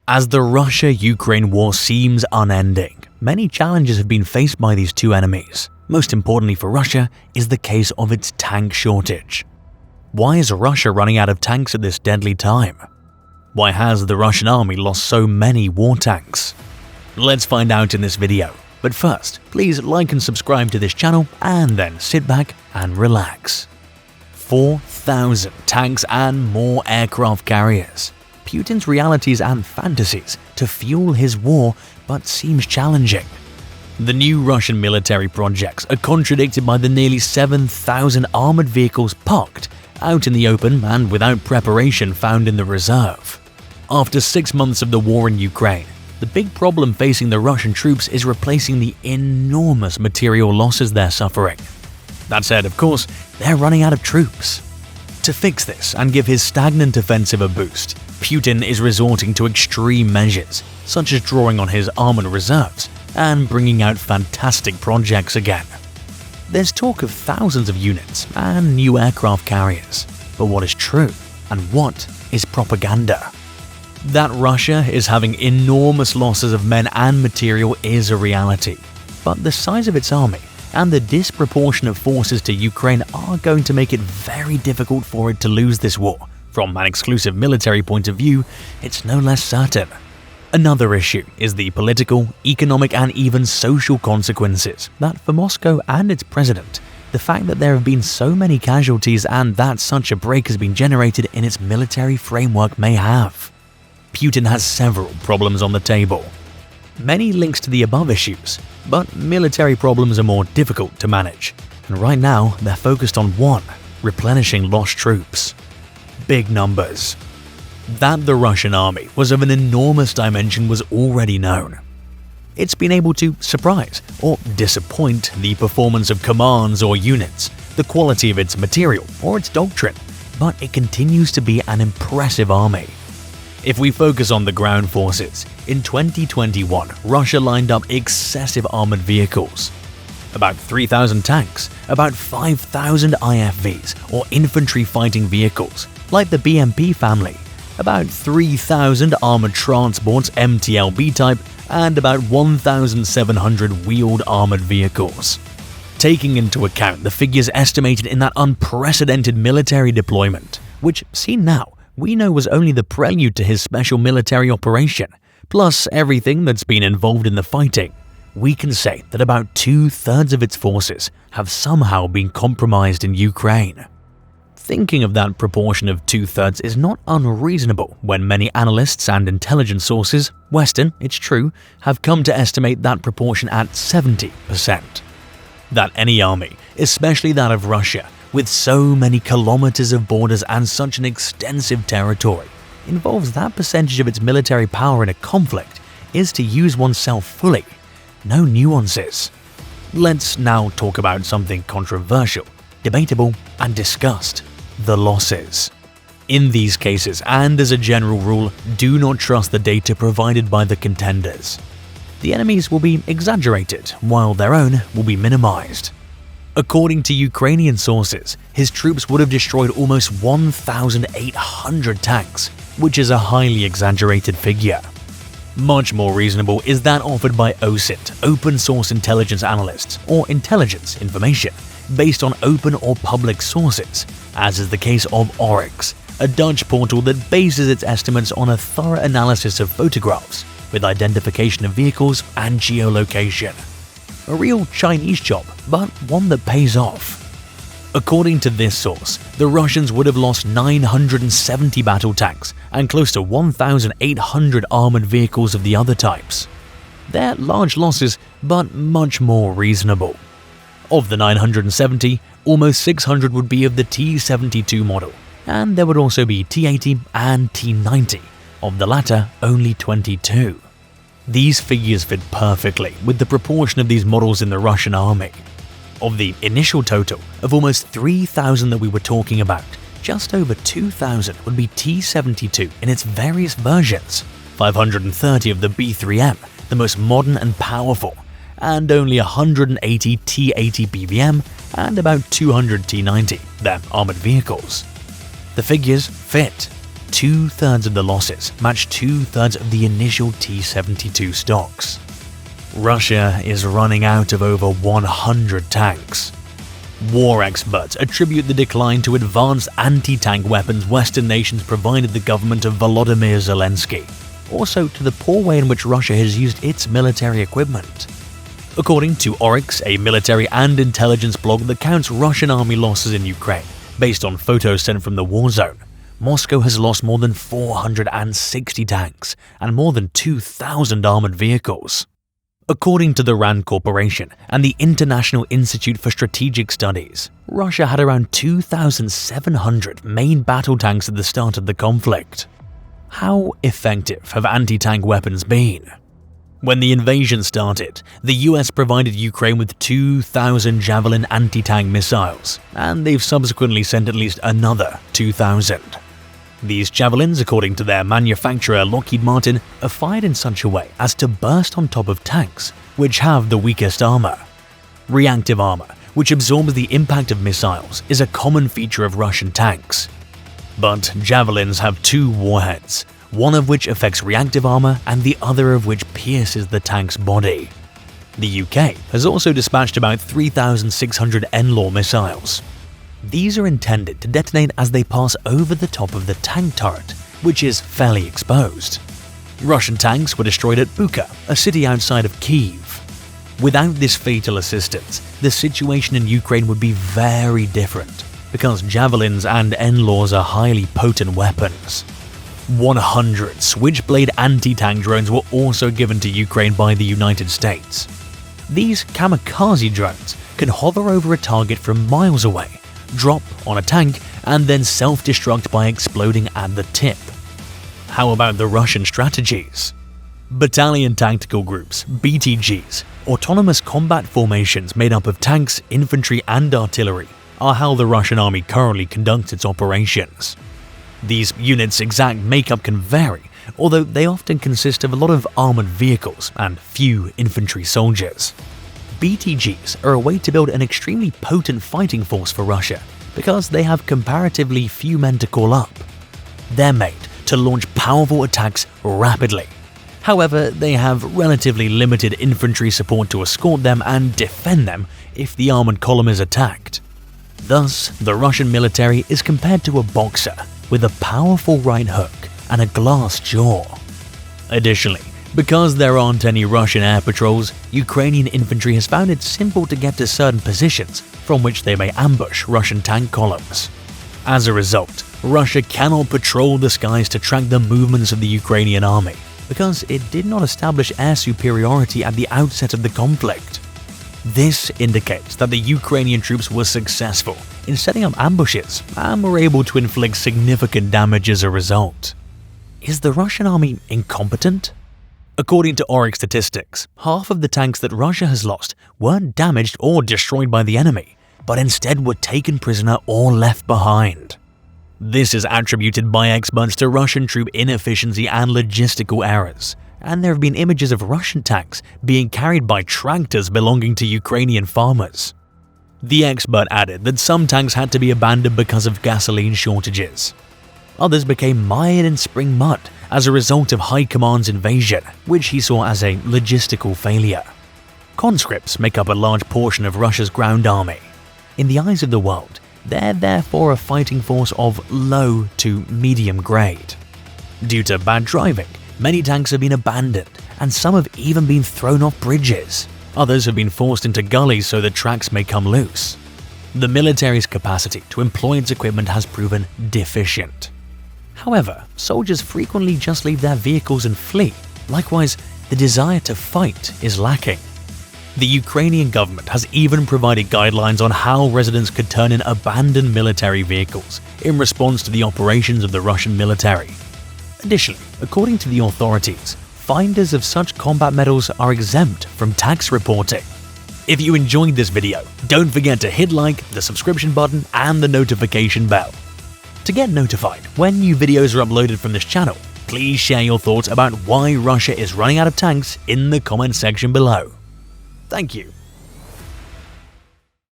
As the Russia-Ukraine war seems unending, many challenges have been faced by these two enemies. Most importantly for Russia is the case of its tank shortage. Why is Russia running out of tanks at this deadly time? Why has the Russian army lost so many war tanks? Let's find out in this video. But first, please like and subscribe to this channel and then sit back and relax. 4,000 tanks and more aircraft carriers. Putin's realities and fantasies to fuel his war, but seems challenging. The new Russian military projects are contradicted by the nearly 7,000 armored vehicles parked out in the open and without preparation found in the reserve. After 6 months of the war in Ukraine, the big problem facing the Russian troops is replacing the enormous material losses they're suffering. That said, of course, they're running out of troops. To fix this and give his stagnant offensive a boost, Putin is resorting to extreme measures, such as drawing on his armored reserves and bringing out fantastic projects again. There's talk of thousands of units and new aircraft carriers, but what is true and what is propaganda? That Russia is having enormous losses of men and material is a reality, but the size of its army and the disproportionate forces to Ukraine are going to make it very difficult for it to lose this war. From an exclusive military point of view, it's no less certain. Another issue is the political, economic and even social consequences that for Moscow and its president, the fact that there have been so many casualties and that such a break has been generated in its military framework may have. Putin has several problems on the table. Many links to the above issues, but military problems are more difficult to manage, and right now they're focused on one: replenishing lost troops. Big numbers. That the Russian army was of an enormous dimension was already known. It's been able to surprise or disappoint the performance of commands or units, the quality of its material or its doctrine, but it continues to be an impressive army. If we focus on the ground forces, in 2021, Russia lined up excessive armored vehicles. About 3,000 tanks, about 5,000 IFVs or infantry fighting vehicles, like the BMP family, about 3,000 armored transports MTLB type, and about 1,700 wheeled armored vehicles. Taking into account the figures estimated in that unprecedented military deployment, which seen now, we know was only the prelude to his special military operation, plus everything that's been involved in the fighting, we can say that about 2/3 of its forces have somehow been compromised in Ukraine. Thinking of that proportion of 2/3 is not unreasonable when many analysts and intelligence sources, Western, it's true, have come to estimate that proportion at 70%. That any army, especially that of Russia, with so many kilometers of borders and such an extensive territory, involves that percentage of its military power in a conflict is to use oneself fully. No nuances. Let's now talk about something controversial, debatable, and discussed: the losses. In these cases, and as a general rule, do not trust the data provided by the contenders. The enemies will be exaggerated, while their own will be minimized. According to Ukrainian sources, his troops would have destroyed almost 1,800 tanks, which is a highly exaggerated figure. Much more reasonable is that offered by OSINT, open source intelligence analysts, or intelligence information, based on open or public sources, as is the case of Oryx, a Dutch portal that bases its estimates on a thorough analysis of photographs, with identification of vehicles and geolocation. A real Chinese job, but one that pays off. According to this source, the Russians would have lost 970 battle tanks and close to 1,800 armored vehicles of the other types. They're large losses, but much more reasonable. Of the 970, almost 600 would be of the T-72 model, and there would also be T-80 and T-90, of the latter only 22. These figures fit perfectly with the proportion of these models in the Russian army. Of the initial total of almost 3,000 that we were talking about, just over 2,000 would be T-72 in its various versions, 530 of the B3M, the most modern and powerful, and only 180 T-80 BVM and about 200 T-90, their armored vehicles. The figures fit. 2/3 of the losses match 2/3 of the initial T-72 stocks. Russia is running out of over 100 tanks. War experts attribute the decline to advanced anti-tank weapons Western nations provided the government of Volodymyr Zelensky, also to the poor way in which Russia has used its military equipment. According to Oryx, a military and intelligence blog that counts Russian army losses in Ukraine based on photos sent from the war zone, Moscow has lost more than 460 tanks and more than 2,000 armored vehicles. According to the RAND Corporation and the International Institute for Strategic Studies, Russia had around 2,700 main battle tanks at the start of the conflict. How effective have anti-tank weapons been? When the invasion started, the US provided Ukraine with 2,000 Javelin anti-tank missiles, and they've subsequently sent at least another 2,000. These Javelins, according to their manufacturer Lockheed Martin, are fired in such a way as to burst on top of tanks, which have the weakest armor. Reactive armor, which absorbs the impact of missiles, is a common feature of Russian tanks. But Javelins have two warheads, one of which affects reactive armor and the other of which pierces the tank's body. The UK has also dispatched about 3,600 NLAW missiles. These are intended to detonate as they pass over the top of the tank turret, which is fairly exposed. Russian tanks were destroyed at Bucha, a city outside of Kyiv. Without this fatal assistance, the situation in Ukraine would be very different, because Javelins and NLAWs are highly potent weapons. 100 Switchblade anti-tank drones were also given to Ukraine by the United States. These kamikaze drones can hover over a target from miles away, drop on a tank, and then self-destruct by exploding at the tip. How about the Russian strategies? Battalion tactical groups, BTGs, autonomous combat formations made up of tanks, infantry, and artillery, are how the Russian army currently conducts its operations. These units' exact makeup can vary, although they often consist of a lot of armored vehicles and few infantry soldiers. BTGs are a way to build an extremely potent fighting force for Russia because they have comparatively few men to call up. They're made to launch powerful attacks rapidly. However, they have relatively limited infantry support to escort them and defend them if the armored column is attacked. Thus, the Russian military is compared to a boxer with a powerful right hook and a glass jaw. Additionally, because there aren't any Russian air patrols, Ukrainian infantry has found it simple to get to certain positions from which they may ambush Russian tank columns. As a result, Russia cannot patrol the skies to track the movements of the Ukrainian army because it did not establish air superiority at the outset of the conflict. This indicates that the Ukrainian troops were successful in setting up ambushes and were able to inflict significant damage as a result. Is the Russian army incompetent? According to Oryx statistics, half of the tanks that Russia has lost weren't damaged or destroyed by the enemy, but instead were taken prisoner or left behind. This is attributed by experts to Russian troop inefficiency and logistical errors, and there have been images of Russian tanks being carried by tractors belonging to Ukrainian farmers. The expert added that some tanks had to be abandoned because of gasoline shortages. Others became mired in spring mud as a result of High Command's invasion, which he saw as a logistical failure. Conscripts make up a large portion of Russia's ground army. In the eyes of the world, they're therefore a fighting force of low to medium grade. Due to bad driving, many tanks have been abandoned, and some have even been thrown off bridges. Others have been forced into gullies so the tracks may come loose. The military's capacity to employ its equipment has proven deficient. However, soldiers frequently just leave their vehicles and flee. Likewise, the desire to fight is lacking. The Ukrainian government has even provided guidelines on how residents could turn in abandoned military vehicles in response to the operations of the Russian military. Additionally, according to the authorities, finders of such combat medals are exempt from tax reporting. If you enjoyed this video, don't forget to hit like, the subscription button, and the notification bell. To get notified when new videos are uploaded from this channel, please share your thoughts about why Russia is running out of tanks in the comment section below. Thank you.